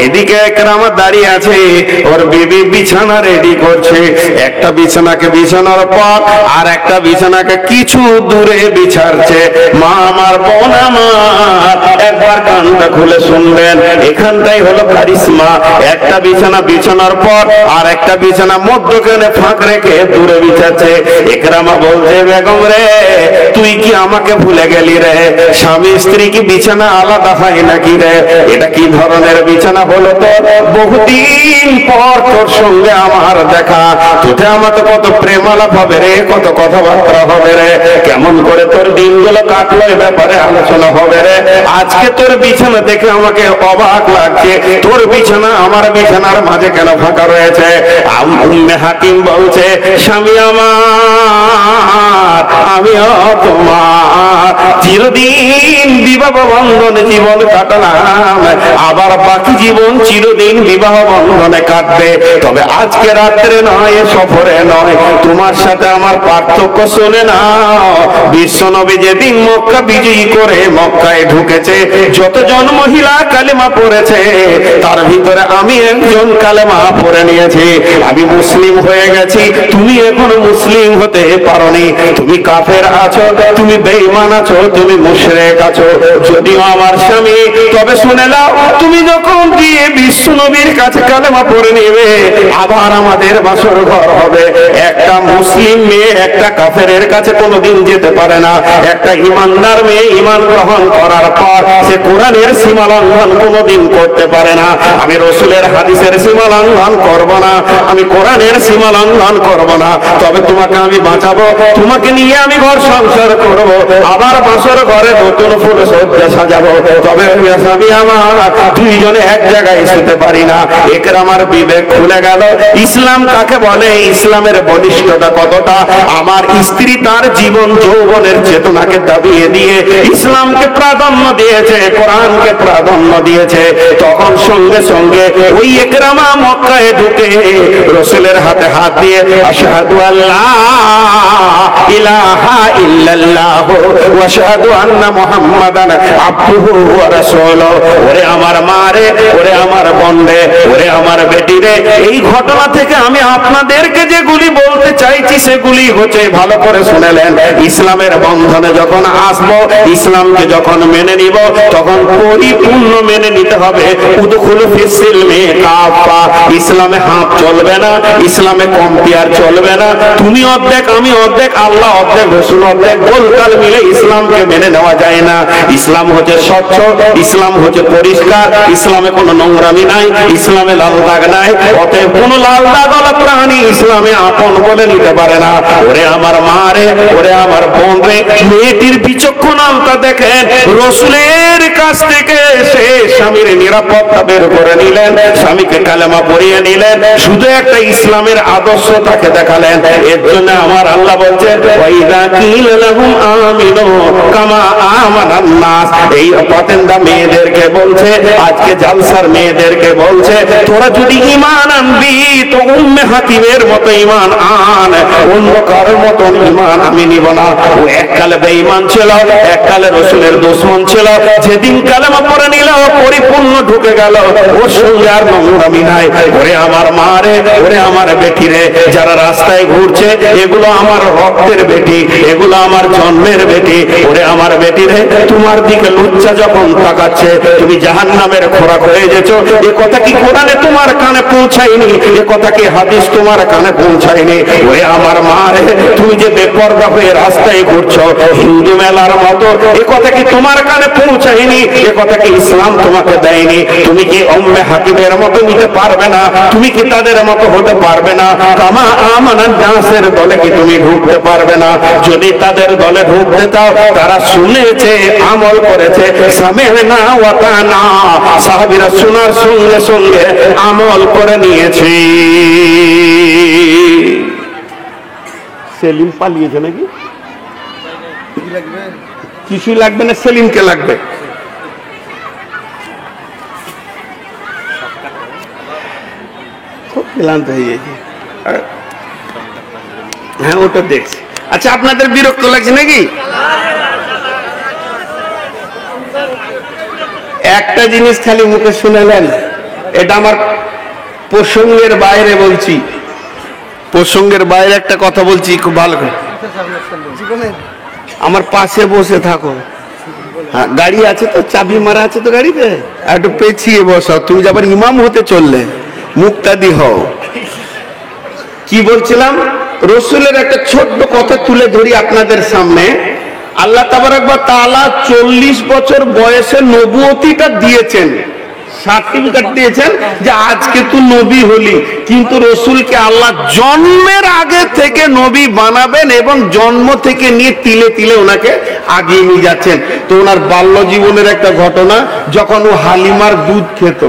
এদিকে ইকরামা দাঁড়িয়ে আছে, ওর বিবি বিছানা রেডি করছে, একটা বিছানাকে বিছানার পর আর একটা বিছানাকে কিছু দূরে বিছাচ্ছে। মা আমার, বোন আমার, একবার কানটা খুলে শুনবেন, এখানটাই হলো কারিশমা। একটা বিছানা বিছানার পর আর একটা বিছানা মধ্যখানে ফাঁক রেখে দূরে বিছাচ্ছে। ইকরামা বলছে, বেগম রে, তুই কি আমাকে ভুলে গেলি রে? স্বামী স্ত্রী কি বিছানা আলাদা হয় নাকি রে? এটা কি ধরনের বিছানা হলো তোর? বহুদিন পর তোর সঙ্গে আমার দেখা, তোতে আমার তো কত প্রেম আলাপ হবে রে, কত কথাবার্তা হবে রে, কেমন করে তোর দিনগুলো কাটলো এ ব্যাপারে আলোচনা হবে রে। আজকে তোর বিছানা দেখে আমাকে অবাক লাগছে, তোর বিছানা আমার বিছানার মাঝে কেন ফাঁকা রয়েছে? উম্মে হাকিম বলছে, স্বামী আমার আমিও তোমার, চিরদিন বিবাহ বন্ধনে জীবন কাটালাম, আবার বাকি জীবন চিরদিন বিবাহ বন্ধনে কাটবে। তবে আজকে রাত্রে নয়, সফরে নয়, তোমার সাথে আমার পার্থক্য শুনে নাও। বিশ্বনবী যেদিন মক্কা বিজয়ী করে মক্কায় ঢুকেছে, যতজন মহিলা কালেমা পড়েছে তার ভিতরে আমি একজন কালেমা পড়ে নিয়েছি, আমি মুসলিম হয়ে গেছি। তুমি এখনো মুসলিম হতে পারোনি, তুমি কাফের আছো, তুমি বেঈমান আছো, তুমি মুশরিক আছো। যদিও আমার স্বামী, তবে শুনে নাও, তুমি যখন গিয়ে বিশ্বনবীর কাছে কালেমা পড়ে নেবে, আবার আমাদের বাসর ঘর হবে। একটা মুসলিম মেয়ে একটা কাফেরের কাছে কোনোদিন যেতে পারে না। একটা ইমানদার মেয়ে ইমান গ্রহণ করার পর সে কোরআনের সীমা লঙ্ঘন কোনোদিন করতে পারে না। আমি রসুলের হাদিসের সীমা লঙ্ঘন করব না, আমি কোরআনের সীমা লঙ্ঘন করব না। তবে তোমাকে আমি বাঁচাবো, তোমাকে নিয়ে আমি ঘর সংসার করব, আবার বাসর ঘরে নতুন ফুল সজ্জা সাজাবো। তবে আমি আমার দুইজনে এক জায়গায় শুতে পারি না। একের আমার বিবেক খুলে গেল, ইসলাম কাকে বলে, ইসলামের বলিষ্ঠতা কতটা। আমার স্ত্রী তার জীবন যৌবনের চেতনাকে দাবিয়ে দিয়ে ইসলামকে প্রাধান্য দিয়েছে, কোরআনকে প্রাধান্য দিয়েছে। তখন সঙ্গে সঙ্গে ওই একরামা মক্কায় ঢুকে রাসূলের হাতে হাত দিয়ে আশহাদু আল্লাহ ইলাহা ইল্লাল্লাহ ওয়া আশহাদু আন্না মুহাম্মাদান আবদুহু ওয়া রাসূলুহু। ওরে আমার মা রে, ওরে আমার বোন রে, ওরে আমার বেটি রে, এই ঘটনা থেকে আমি আপনাদেরকে যেগুলি বলতে চাইছি সেগুলি হচ্ছে, ভালো করে শুনেলেন। ইসলামের বন্ধনে যখন আসবো, ইসলামকে যখন মেনে নিব, তখন পরিপূর্ণ মেনে নিতে হবে। উদখুলু ফিস-সিলমি কাফা, ইসলামে হাফ চলবে না, ইসলামে কম্পেয়ার চলবে না। তুমি অর্ধেক, আমি অর্ধেক, আল্লাহ অর্ধেক, রাসূল অর্ধেক, গোলকাল মিলে ইসলামকে মেনে নেওয়া যায় না। ইসলাম হচ্ছে স্বচ্ছ, ইসলাম হচ্ছে পরিষ্কার, ইসলামে কোনো নোংরামি নাই, ইসলামে লাল দাগ নাই। অতএব কোনো লাল দাগওয়ালা প্রাণী ইসলামে আপন বলে নিতে পারে না। ওরে আমার মা রে, ওরে আমার বোন রে, মেয়েটির বিচক্ষণতা দেখেন। রাসূলের কাছ থেকে সে স্বামীর নিরাপত্তা বের করে নিলেন, স্বামীকে কালেমা পড়িয়ে নিলেন, শুধু একটা ইসলামের আদর্শ তাকে দেখালেন। এর জন্য আমার আল্লাহ বলছেন, ওয়াইদা কিলা লাহুম আমিনু কামা আমানান নাস। এই পতেন্দা মেয়েদেরকে বলছে, আজকে জালসার মেয়েদেরকে বলছে, তোরা যদি ঈমান আনবি তো উম্মে হাকিমের মতো ঈমান আন, অন্য কারোর মতো ঈমান আমি নিব না। ও এককালে বেঈমান ছিল, এককালে রাসূলের দুশমন ছিল, যেদিন কালেমা পড়ে নিল পরিপূর্ণ ঢুকে গেল, ওর সঙ্গে আর নোংরামি নাই। ওরে আমার মা রে, ওরে আমার বেটি রে, যারা রাস্তায় ঘুরছে এগুলো আমার রক্তের বেটি, এগুলো আমার জন্মের বেটি। ওরে আমার বেটি রে, তোমার দিকে লুচ্চা যখন তাকাচ্ছে তুমি জাহান্নামের খোরাক হয়ে গেছো, এ কথা কি কোরআনে তোমার কানে পৌঁছায়নি? এ কথা কি হাদিস তোমার কানে পৌঁছায়নি? ওরে আমার মা রে, তুমি যে বেপরদা হয়ে রাস্তায় ঘুরছো হিন্দু মেলার মতো, এ কথা কি তোমার কানে পৌঁছায়নি? এ কথা কি ইসলাম তোমাকে দেয়নি? তুমি কি উম্মে হাকিমের মতো নিতে পারবে না? তুমি কি তাদের মতো হতে পারবে না? কামা আমানান নাসের দলে কি তুমি ঢুকতে পারবে না? যদি তাদের দলে ঢুকতে চাও, তারা শুনেছে, আমল করেছে, সামি'না ওয়া আতা'না, সাহাবীরা শোনার সঙ্গে সঙ্গে আমল করে নিয়েছে। সেলিম পালিয়েছে নাকি? কিছুই লাগবে না, সেলিমকে লাগবে। খুব ক্লান্ত হয়ে গেছে। হ্যাঁ, ওটা দেখছি। আচ্ছা, আপনাদের বিরক্ত লাগছে নাকি? একটা জিনিস খালি মুখে শুনেলেন, এটা আমার প্রসঙ্গের বাইরে বলছি, প্রসঙ্গের বাইরে একটা কথা বলছি, খুব ভালো করে আমার পাশে বসে থাকো। হ্যাঁ, গাড়ি আছে তো, চাবি মারা আছে তো গাড়িতে, একটু পেছিয়ে বসাও। তুমি যাবার ইমাম হতে চললে, মুক্তাদি হও। কি বলছিলাম? রাসূলের একটা ছোট্ট কথা তুলে ধরি আপনাদের সামনে। আল্লাহ তাবারক ওয়া তাআলা 40 বছর বয়সে নবুয়তিটা দিয়েছেন, সার্টিফিকেট দিয়েছেন যে আজকে তুই নবী হলি। কিন্তু রসুলকে আল্লাহ জন্মের আগে থেকে নবী বানাবেন এবং জন্ম থেকে নিয়ে তিলে তিলে ওনাকে আগিয়ে নিয়ে যাচ্ছেন। তো ওনার বাল্য জীবনের একটা ঘটনা, যখন ও হালিমার দুধ খেত,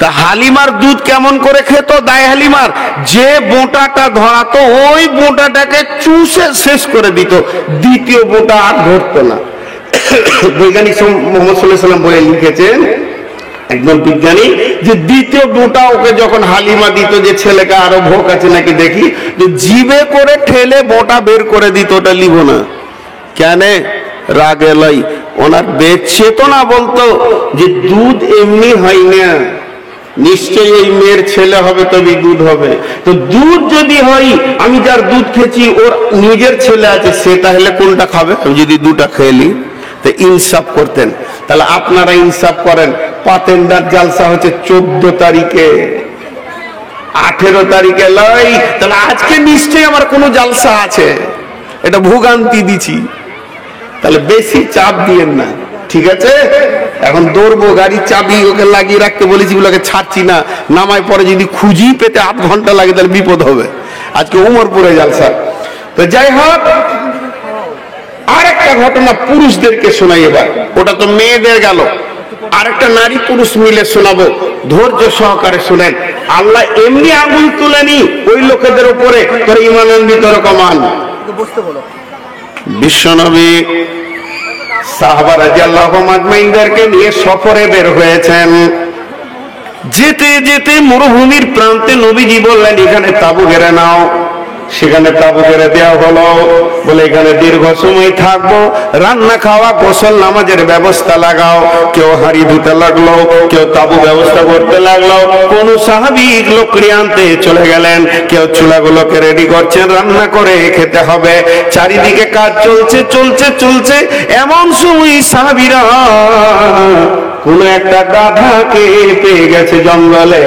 তা হালিমার দুধ কেমন করে খেত? দায় হালিমার যে বোঁটাটা ধরাতো ওই বোঁটাটাকে চুষে শেষ করে দিত, দ্বিতীয় বোঁটা আর ধরতো না। বৈজ্ঞানিক মোহাম্মদ সাল্লাল্লাহু আলাইহি ওয়াসাল্লাম বলে লিখেছেন, একজন বিজ্ঞানী, যে দ্বিতীয় বোঁটা ওকে যখন হালিমা দিত, যে ছেলেকে আরো ভোগ আছে নাকি দেখি, তো জিভে করে ঠেলে বোঁটা বের করে দিত, ওটা লিব না কেন? রাগে লাই। ওনার বেচেতনা বলতো যে দুধ এমনি হয় না, নিশ্চয়ই এই মেয়ের ছেলে হবে তবেই দুধ হবে। তো দুধ যদি হয়, আমি যার দুধ খেয়েছি ওর নিজের ছেলে আছে, সে তাহলে কোনটা খাবে? আমি যদি দুটা খেলি। তো ইনসাফ করতেন। তাহলে আপনারা ইনসাফ করেন। পাতেন্দার জালসা হচ্ছে 14 তারিখে, 18 তারিখে লয়, তাহলে আজকে নিশ্চয়ই আমার কোনো জালসা আছে, এটা ভোগান্তি দিছি। তাহলে বেশি চাপ দিয়েন না, ঠিক আছে? এখন দৌড়বো, গাড়ির চাবি ওকে লাগিয়ে রাখতে বলেছি, ওগুলোকে ছাড়ছি না। নামায় পরে যদি খুঁজি পেতে 8 ঘন্টা লাগে তাহলে বিপদ হবে। আজকে উমরপুরে জালসা। তো যাই হোক, আরেকটা ঘটনা পুরুষদেরকে শোনাই এবার, ওটা তো মেয়েদের গেল, আরেকটা নারী পুরুষ মিলে শোনাবো, ধৈর্য সহকারে শুনেন। আল্লাহ এমনি আগুন তুলেনি ওই লোকেদের উপরে, তোর ঈমান আনবি তোর কমান। বিশ্বনবী সাহাবা রাদিয়াল্লাহু আজমাইনদেরকে নিয়ে সফরে বের হয়েছেন। যেতে যেতে মরুভূমির প্রান্তে নবীজি বললেন, এখানে তাঁবু ঘেরে নাও। সেখানে তাঁবু ঘেরে দেওয়া হলো, বলে এখানে দীর্ঘ সময় থাকবো, রান্না খাওয়া গোসল নামাজের ব্যবস্থা লাগাও। কেউ হাঁড়ি ধুতে লাগলো, কেউ তাঁবু ব্যবস্থা করতে লাগলো, কোন সাহাবী লকড়ি আনতে চলে গেলেন, কেউ চুলাগুলোকে রেডি করছেন, রান্না করে খেতে হবে। চারিদিকে কাজ চলছে চলছে চলছে, এমন সময় সাহাবীরা কোন একটা গাধাকে পেয়ে গেছে জঙ্গলে,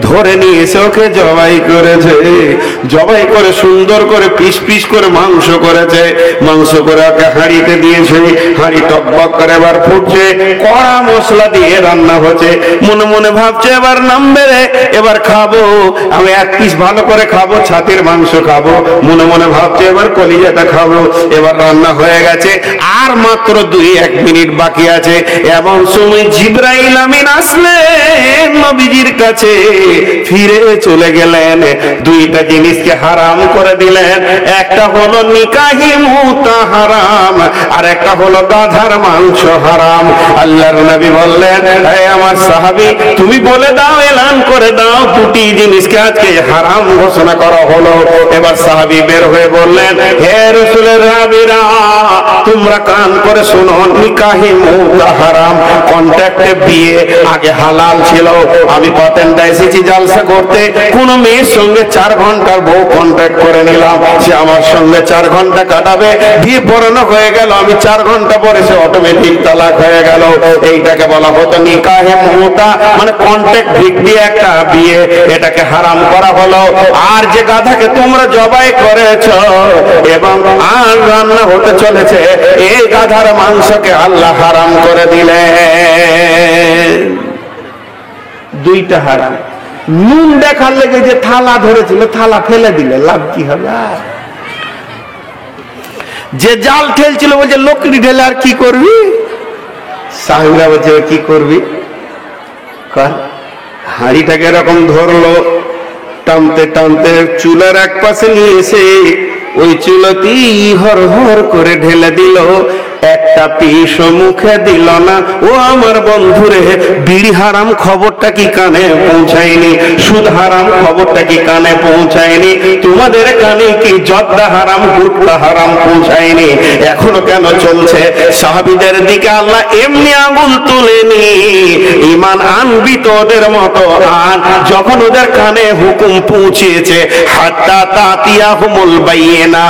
ধরে নিয়ে এসে ওকে জবাই করেছে। জবাই করে সুন্দর করে পিস পিস করে মাংস করেছে, মাংস করে ওকে হাঁড়িতে দিয়েছে। হাঁড়ি টকবক করে এবার ফুটছে, কড়া মশলা দিয়ে রান্না হচ্ছে। মনে মনে ভাবছে এবার নামবে রে, এবার খাবো, আমি এক পিস ভালো করে খাবো, ছাতির মাংস খাবো। মনে মনে ভাবছে এবার কলিজাটা খাবো। এবার রান্না হয়ে গেছে, আর মাত্র 2-1 মিনিট বাকি আছে। এমন সময় জিবরাইল আমিন আসলেন নবীজির কাছে, ফিরে চলে গেলেন, দুইটা জিনিসকে হারাম করে দিলেন। একটা হলো নিকাহি মুতা হারাম, আর একটা হলো গাধার মাংস হারাম। আল্লাহর নবী বললেন, হে আমার সাহাবী, তুমি বলে দাও, এলান করে দাও, দুটি জিনিসকে আজকে হারাম ঘোষণা করা হলো। এবার সাহাবী বের হয়ে বললেন, হে রাসূলের রাবিরা, তোমরা কান করে শোনো, নিকাহি মুতা হারাম, কন্ট্রাক্টে বিয়ে আগে হালাল ছিল। আমি পাতেন্ডা এসেছি জালসা করতে, কোন মেয়ের সঙ্গে 4 ঘন্টার বউ কন্ট্রাক্ট করে নিলাম, সে আমার সঙ্গে 4 ঘন্টা কাটাবে, বিয়ে পড়ানো হয়ে গেল, আমি 4 ঘন্টা পরে সে অটোমেটিক তালাক হয়ে গেল। এইটাকে বলা হতো নিকাহে মুতা, মানে কন্ট্রাক্ট ভিত্তিক একটা বিয়ে, এটাকে হারাম করা হলো। আর যে গাধাকে তোমরা জবাই করেছো এবং আর রান্না হতে চলেছে, এই গাধার মাংসকে আল্লাহ হারাম করে দিলেন। দুইটা হারাম। নুন দেখার লেগে যে থালা ধরেছিল, থালা ফেলে দিলে লাভ কি হবে? যে জাল ঠেলছিল বলছে লকড়ি ঢেলে আর কি করবি? সাহেবরা বলছে কি করবি? হাঁড়িটাকে এরকম ধরলো, টানতে টানতে চুলার এক পাশে নিয়ে এসে ওই চুলতি হর হর করে ঢেলে দিল। একটা পিস মুখে দিল না। ও আমার বন্ধুরে, বিড়ি হারাম খবরটা কি কানে পৌঁছায়নি? সুদ হারাম খবরটা কি কানে পৌঁছায়নি? তোমাদের কানে কি জর্দা হারাম, গুটকা হারাম পৌঁছায়নি? এখনো কেন চলছে? সাহাবীদের দিকে আল্লাহ এমনি আঙুল তুলেনি, ঈমান আনবি তো ওদের মতো আন। যখন ওদের কানে হুকুম পৌঁছেছে, হাত্তা তাতিয়াহুমুল বাইয়িনা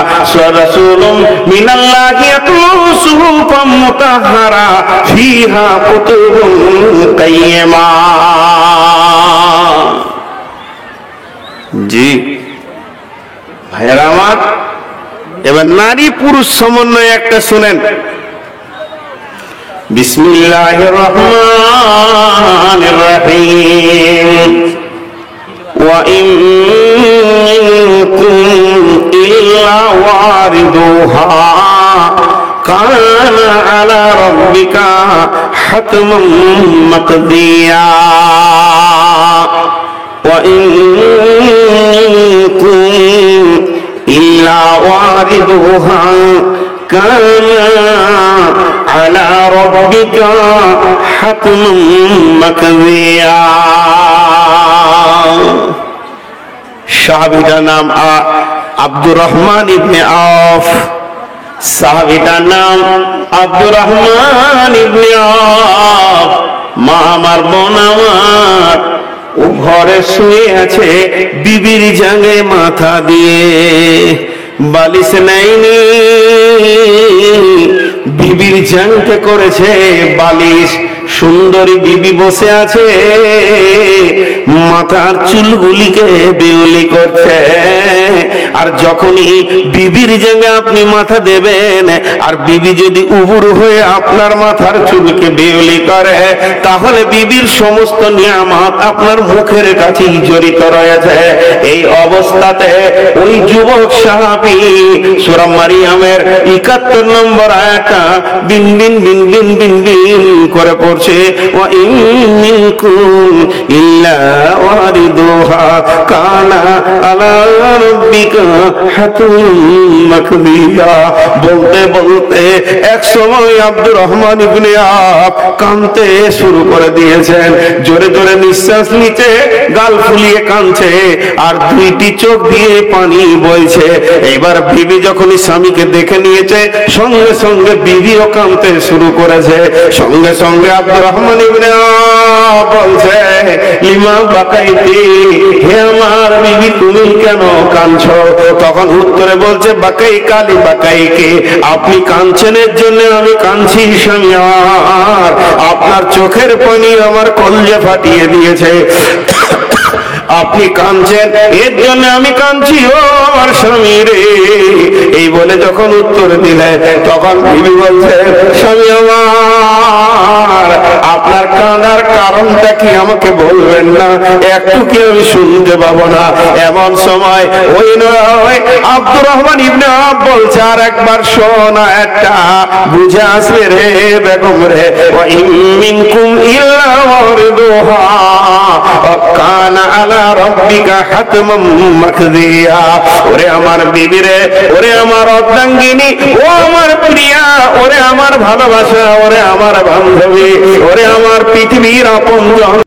রাসূলুম মিনাল্লাহি ইয়াতলু সুহুফাম মুতাহহারা ফিহা কুতুবুন কাইয়্যিমা। জি ভাইরা আমার, এবার নারী পুরুষ সমন্বয়ে একটা শুনেন। বিসমিল্লাহির রহমানির রহিম। ওয়া ইন মিনকুম ইল্লা ওয়ারিদুহা কানা আলা রাব্বিকা হাতমান মাকদিয়া। ওয়া ইন মিনকুম ইল্লা ওয়ারিদুহা কানা আলা রাব্বিকা হাতমান মাকদিয়া। সাহাবীটার নাম আব্দুর রহমান ইবনে আওফ। সাহাবীটার নাম আব্দুর রহমান ইবনে আওফ। মা আমার, বোন আমার, ও ঘরে শুয়ে আছে বিবির জাঙ্গে মাথা দিয়ে, বালিশ নেয়নি, বিবির জাঙ্গে করেছে বালিশ। সুন্দরী বিবি বসে আছে, মাথার চুলগুলিকে বেউলি করছে। আর যখনই বিবির জায়গায় আপনি মাথা দেবেন আর বিবি যদি উবুর হয়ে আপনার মাথার চুলকে বেউলি করে, তাহলে বিবির সমস্ত নিয়ামত আপনার মুখের কাছেই জড়িত রয়েছে। এই অবস্থাতে ওই যুবক সাহাবী সূরা মারিয়ামের 71 নম্বর আয়াতটা বিন বিন বিন বিন বিন বিন করে পড়ছে। ওয়া ইন মিনকুম ইল্লা ওয়ারিদুহা কানা আলা রাব্বিকা হাতমান মাকদিয়া। বলতে বলতে এক সময় আব্দুর রহমান ইবনে আওফ কাঁদতে শুরু করে দিয়েছেন। জোরে জোরে নিঃশ্বাস নিতে, গাল ফুলিয়ে কাঁদছে, আর দুইটি চোখ দিয়ে পানি বইছে। এবার বিবি যখনই স্বামীকে দেখে নিয়েছে, সঙ্গে সঙ্গে বিবিও কাঁদতে শুরু করেছে। সঙ্গে সঙ্গে আব্দুর রহমান ইবনে আওফ বলছে, লিমা বাকাইতি, হে আমার বিবি তুমি কেন কাঁদছো? তখন উত্তরে বলছে, বাকাই কালি বাকাইকে, আপনি কাঁদছেন এর জন্য আমি কাঁদছি স্বামী আমার, আপনার চোখের পানি আমার কলজে ফাটিয়ে দিয়েছে। আপনি কাঁদছেন এর জন্য আমি কাঁদছি ও আমার স্বামী রে। এই বলে যখন উত্তর দিলে, তখন বিবি বলছে, স্বামী আমার, আপনার কাঁদার কারণটা কি আমাকে বলবেন না? একটু কি আমি শুনতে পাবো না? এমন সময় ওই নয় আব্দুর রহমান ইবনে আওফ বলছে, আর একবার শোনা, একটা বুঝে আসবে রে বেগম রে। ওয়া ইন মিনকুম ইল্লা ওয়ারিদুহা কানা আলা রাব্বিকা হাতমান মাকদিয়া। ওরে আমার বিবি রে, ওরে আমার অর্ধাঙ্গিনী, ও আমার প্রিয়া, ওরে আমার ভালোবাসা, ওরে আমার বান্ধবী, ওরে আমার পৃথিবীর আপনজন।